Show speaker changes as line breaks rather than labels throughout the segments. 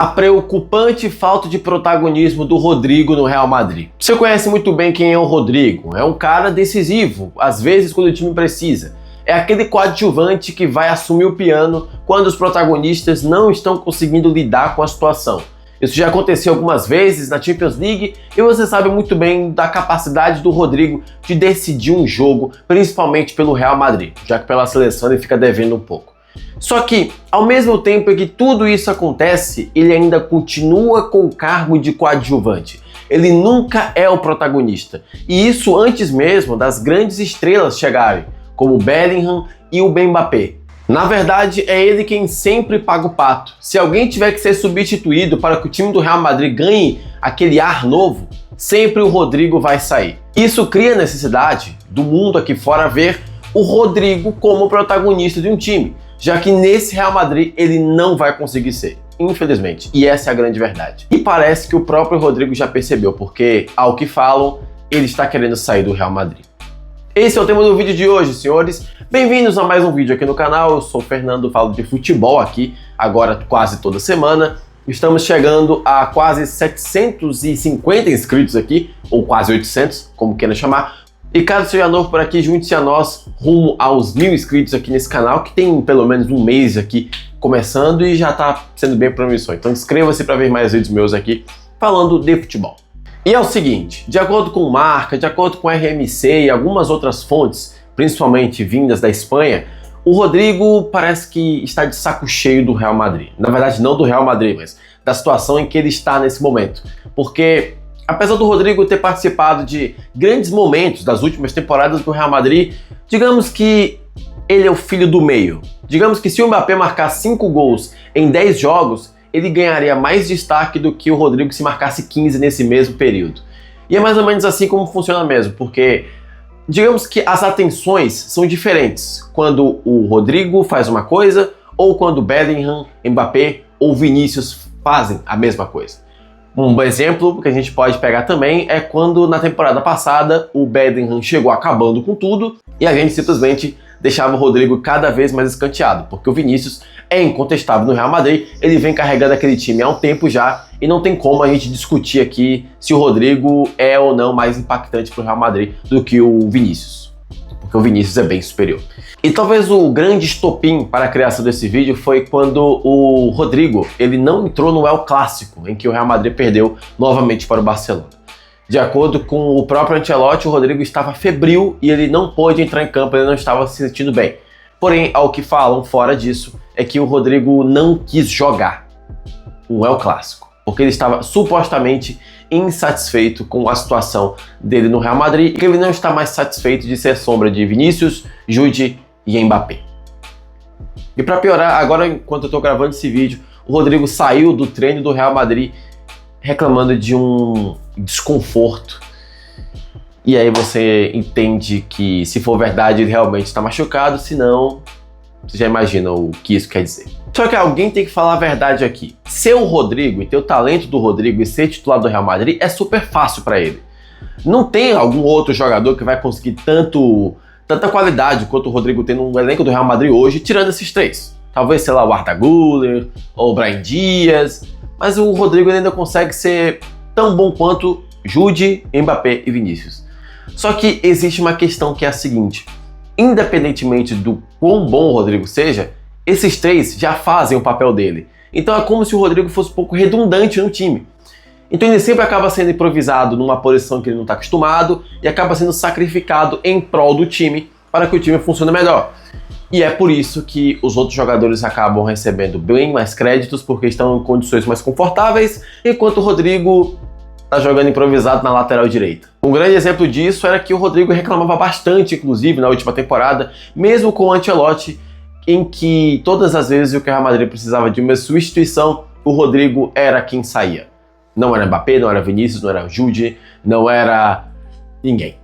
A preocupante falta de protagonismo do Rodrigo no Real Madrid. Você conhece muito bem quem é o Rodrigo. É um cara decisivo, às vezes quando o time precisa. É aquele coadjuvante que vai assumir o piano quando os protagonistas não estão conseguindo lidar com a situação. Isso já aconteceu algumas vezes na Champions League e você sabe muito bem da capacidade do Rodrigo de decidir um jogo, principalmente pelo Real Madrid, já que pela seleção ele fica devendo um pouco. Só que, ao mesmo tempo que tudo isso acontece, ele ainda continua com o cargo de coadjuvante. Ele nunca é o protagonista. E isso antes mesmo das grandes estrelas chegarem, como o Bellingham e o Mbappé. Na verdade, é ele quem sempre paga o pato. Se alguém tiver que ser substituído para que o time do Real Madrid ganhe aquele ar novo, sempre o Rodrigo vai sair. Isso cria a necessidade do mundo aqui fora ver o Rodrigo como protagonista de um time, já que nesse Real Madrid ele não vai conseguir ser, infelizmente. E essa é a grande verdade. E parece que o próprio Rodrigo já percebeu, porque, ao que falam, ele está querendo sair do Real Madrid. Esse é o tema do vídeo de hoje, senhores. Bem-vindos a mais um vídeo aqui no canal. Eu sou o Fernando, falo de futebol aqui, agora quase toda semana. Estamos chegando a quase 750 inscritos aqui, ou quase 800, como queiram chamar. E caso seja novo por aqui, junte-se a nós rumo aos 1000 inscritos aqui nesse canal, que tem pelo menos um mês aqui começando e já está sendo bem promissor. Então inscreva-se para ver mais vídeos meus aqui falando de futebol. E é o seguinte, de acordo com Marca, de acordo com RMC e algumas outras fontes, principalmente vindas da Espanha, o Rodrigo parece que está de saco cheio do Real Madrid. Na verdade, não do Real Madrid, mas da situação em que ele está nesse momento. Porque, apesar do Rodrigo ter participado de grandes momentos das últimas temporadas do Real Madrid, digamos que ele é o filho do meio. Digamos que se o Mbappé marcar 5 gols em 10 jogos, ele ganharia mais destaque do que o Rodrigo se marcasse 15 nesse mesmo período. E é mais ou menos assim como funciona mesmo, porque digamos que as atenções são diferentes quando o Rodrigo faz uma coisa ou quando Bellingham, Mbappé ou Vinícius fazem a mesma coisa. Um exemplo que a gente pode pegar também é quando na temporada passada o Bellingham chegou acabando com tudo e a gente simplesmente deixava o Rodrigo cada vez mais escanteado, porque o Vinícius é incontestável no Real Madrid, ele vem carregando aquele time há um tempo já e não tem como a gente discutir aqui se o Rodrigo é ou não mais impactante para o Real Madrid do que o Vinícius, porque o Vinícius é bem superior. E talvez o grande estopim para a criação desse vídeo foi quando o Rodrigo ele não entrou no El Clássico, em que o Real Madrid perdeu novamente para o Barcelona. De acordo com o próprio Ancelotti, o Rodrigo estava febril e ele não pôde entrar em campo, ele não estava se sentindo bem. Porém, ao que falam fora disso, é que o Rodrigo não quis jogar o El Clássico, porque ele estava supostamente insatisfeito com a situação dele no Real Madrid e que ele não está mais satisfeito de ser sombra de Vinícius, Jude e Mbappé. E para piorar, agora enquanto eu estou gravando esse vídeo, o Rodrigo saiu do treino do Real Madrid reclamando de um desconforto. E aí você entende que, se for verdade, ele realmente está machucado, se não, você já imagina o que isso quer dizer. Só que alguém tem que falar a verdade aqui. Ser o Rodrigo e ter o talento do Rodrigo e ser titular do Real Madrid é super fácil para ele. Não tem algum outro jogador que vai conseguir tanta qualidade quanto o Rodrigo tem no elenco do Real Madrid hoje, tirando esses três. Talvez, sei lá, o Arda Güler ou o Brahim Dias, mas o Rodrigo ainda consegue ser tão bom quanto Jude, Mbappé e Vinícius. Só que existe uma questão que é a seguinte: independentemente do quão bom o Rodrigo seja, esses três já fazem o papel dele. Então é como se o Rodrigo fosse um pouco redundante no time. Então ele sempre acaba sendo improvisado numa posição que ele não está acostumado e acaba sendo sacrificado em prol do time para que o time funcione melhor. E é por isso que os outros jogadores acabam recebendo bem mais créditos porque estão em condições mais confortáveis, enquanto o Rodrigo tá jogando improvisado na lateral direita. Um grande exemplo disso era que o Rodrigo reclamava bastante, inclusive, na última temporada, mesmo com o Ancelotti, em que todas as vezes o Real Madrid precisava de uma substituição, o Rodrigo era quem saía. Não era Mbappé, não era Vinícius, não era Jude, não era ninguém.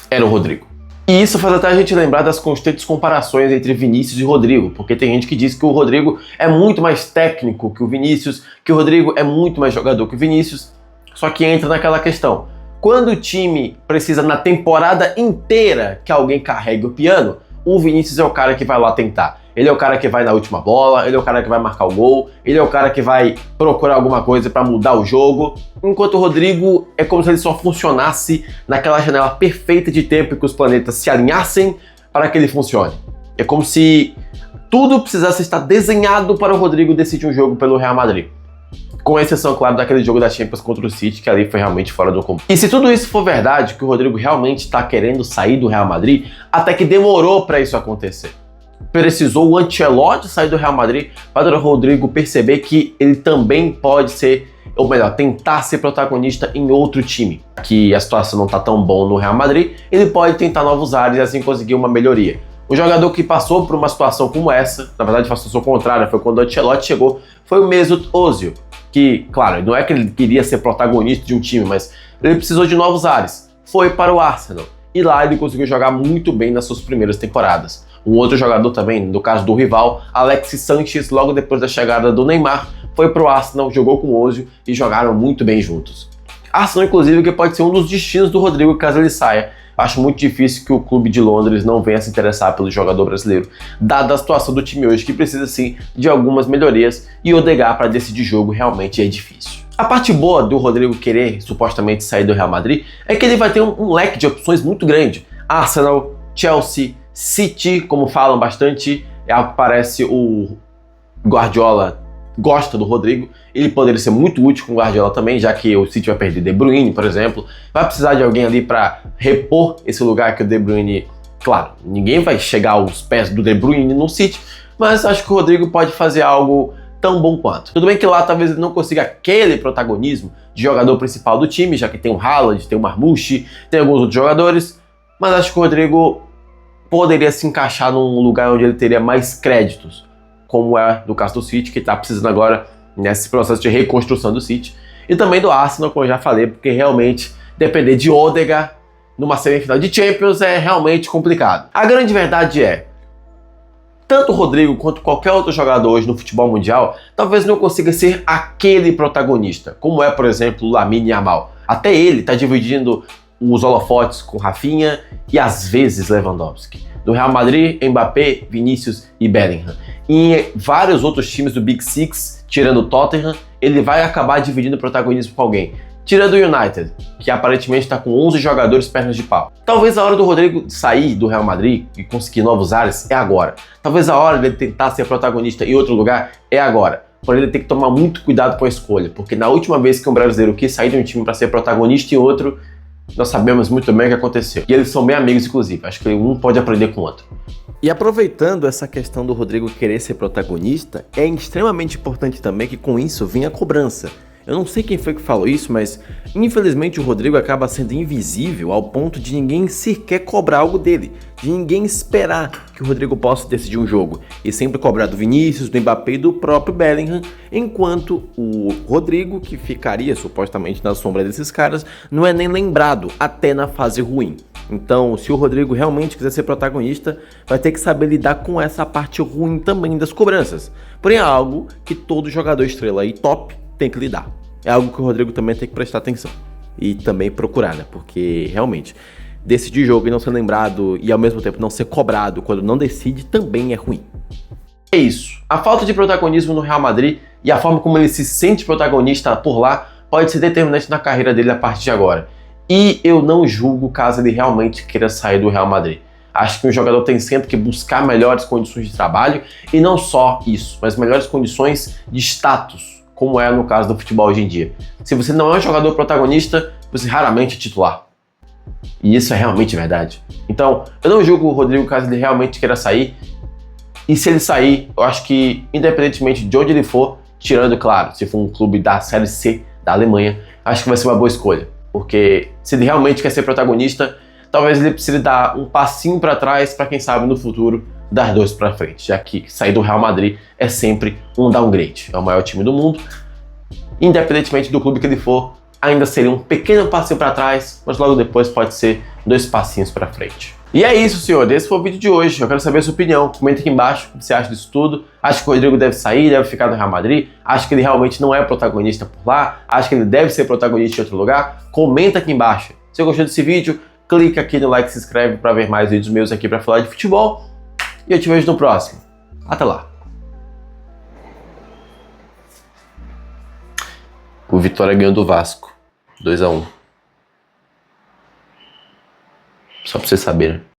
Era o Rodrigo. E isso faz até a gente lembrar das constantes comparações entre Vinícius e Rodrigo, porque tem gente que diz que o Rodrigo é muito mais técnico que o Vinícius, que o Rodrigo é muito mais jogador que o Vinícius. Só que entra naquela questão: quando o time precisa na temporada inteira que alguém carregue o piano, o Vinícius é o cara que vai lá tentar. Ele é o cara que vai na última bola, ele é o cara que vai marcar o gol, ele é o cara que vai procurar alguma coisa para mudar o jogo. Enquanto o Rodrigo é como se ele só funcionasse naquela janela perfeita de tempo que os planetas se alinhassem para que ele funcione. É como se tudo precisasse estar desenhado para o Rodrigo decidir um jogo pelo Real Madrid. Com exceção, claro, daquele jogo da Champions contra o City, que ali foi realmente fora do comum. E se tudo isso for verdade, que o Rodrigo realmente está querendo sair do Real Madrid, até que demorou para isso acontecer. Precisou o Ancelotti sair do Real Madrid para o Rodrigo perceber que ele também pode ser, ou melhor, tentar ser protagonista em outro time. Que a situação não está tão boa no Real Madrid, ele pode tentar novos ares e assim conseguir uma melhoria. O jogador que passou por uma situação como essa, na verdade a situação contrária, foi quando o Ancelotti chegou, foi o Mesut Ozil. Que, claro, não é que ele queria ser protagonista de um time, mas ele precisou de novos ares. Foi para o Arsenal. E lá ele conseguiu jogar muito bem nas suas primeiras temporadas. Um outro jogador também, no caso do rival, Alexis Sanchez, logo depois da chegada do Neymar, foi para o Arsenal, jogou com o Ozil e jogaram muito bem juntos. Arsenal, inclusive, que pode ser um dos destinos do Rodrigo caso ele saia. Acho muito difícil que o clube de Londres não venha se interessar pelo jogador brasileiro, dada a situação do time hoje, que precisa sim de algumas melhorias, e Odegaard para decidir jogo realmente é difícil. A parte boa do Rodrigo querer supostamente sair do Real Madrid é que ele vai ter um leque de opções muito grande. Arsenal, Chelsea, City, como falam bastante, é algo que parece o Guardiola gosta do Rodrigo. Ele poderia ser muito útil com o Guardiola também, já que o City vai perder De Bruyne, por exemplo. Vai precisar de alguém ali para repor esse lugar que o De Bruyne... Claro, ninguém vai chegar aos pés do De Bruyne no City, mas acho que o Rodrigo pode fazer algo tão bom quanto. Tudo bem que lá talvez ele não consiga aquele protagonismo de jogador principal do time, já que tem o Haaland, tem o Marmoush, tem alguns outros jogadores, mas acho que o Rodrigo poderia se encaixar num lugar onde ele teria mais créditos, como é do caso do City, que está precisando agora nesse processo de reconstrução do City, e também do Arsenal, como eu já falei, porque realmente depender de Odegaard numa semifinal de Champions é realmente complicado. A grande verdade é, tanto o Rodrigo quanto qualquer outro jogador hoje no futebol mundial talvez não consiga ser aquele protagonista, como é, por exemplo, o Lamine Yamal. Até ele está dividindo os holofotes com Rafinha e às vezes Lewandowski. Do Real Madrid, Mbappé, Vinícius e Bellingham. E em vários outros times do Big Six, tirando o Tottenham, ele vai acabar dividindo o protagonismo com alguém. Tirando o United, que aparentemente está com 11 jogadores pernas de pau. Talvez a hora do Rodrigo sair do Real Madrid e conseguir novos ares é agora. Talvez a hora dele tentar ser protagonista em outro lugar é agora. Porém, ele tem que tomar muito cuidado com a escolha, porque na última vez que um brasileiro quis sair de um time para ser protagonista em outro, nós sabemos muito bem o que aconteceu. E eles são bem amigos, inclusive. Acho que um pode aprender com o outro. E aproveitando essa questão do Rodrigo querer ser protagonista, é extremamente importante também que com isso venha a cobrança. Eu não sei quem foi que falou isso, mas infelizmente o Rodrigo acaba sendo invisível ao ponto de ninguém sequer cobrar algo dele, de ninguém esperar que o Rodrigo possa decidir um jogo, e sempre cobrar do Vinícius, do Mbappé e do próprio Bellingham, enquanto o Rodrigo, que ficaria supostamente na sombra desses caras, não é nem lembrado até na fase ruim. Então, se o Rodrigo realmente quiser ser protagonista, vai ter que saber lidar com essa parte ruim também das cobranças. Porém, é algo que todo jogador estrela e top tem que lidar. É algo que o Rodrigo também tem que prestar atenção e também procurar, né? Porque realmente decidir jogo e não ser lembrado e ao mesmo tempo não ser cobrado quando não decide também é ruim. É isso. A falta de protagonismo no Real Madrid e a forma como ele se sente protagonista por lá pode ser determinante na carreira dele a partir de agora. E eu não julgo caso ele realmente queira sair do Real Madrid. Acho que um jogador tem sempre que buscar melhores condições de trabalho e não só isso, mas melhores condições de status, como é no caso do futebol hoje em dia. Se você não é um jogador protagonista, você raramente é titular. E isso é realmente verdade. Então, eu não julgo o Rodrigo caso ele realmente queira sair. E se ele sair, eu acho que, independentemente de onde ele for, tirando, claro, se for um clube da Série C da Alemanha, acho que vai ser uma boa escolha. Porque se ele realmente quer ser protagonista, talvez ele precise dar um passinho para trás para quem sabe no futuro dar dois para frente, já que sair do Real Madrid é sempre um downgrade. É o maior time do mundo, independentemente do clube que ele for, ainda seria um pequeno passinho para trás, mas logo depois pode ser dois passinhos para frente. E é isso, senhor. Esse foi o vídeo de hoje. Eu quero saber a sua opinião. Comenta aqui embaixo o que você acha disso tudo. Acha que o Rodrigo deve sair, deve ficar no Real Madrid? Acha que ele realmente não é protagonista por lá? Acha que ele deve ser protagonista em outro lugar? Comenta aqui embaixo. Se você gostou desse vídeo, clica aqui no like e se inscreve para ver mais vídeos meus aqui para falar de futebol. E eu te vejo no próximo. Até lá. O Vitória ganhou do Vasco. 2-1. Só pra você saber, né?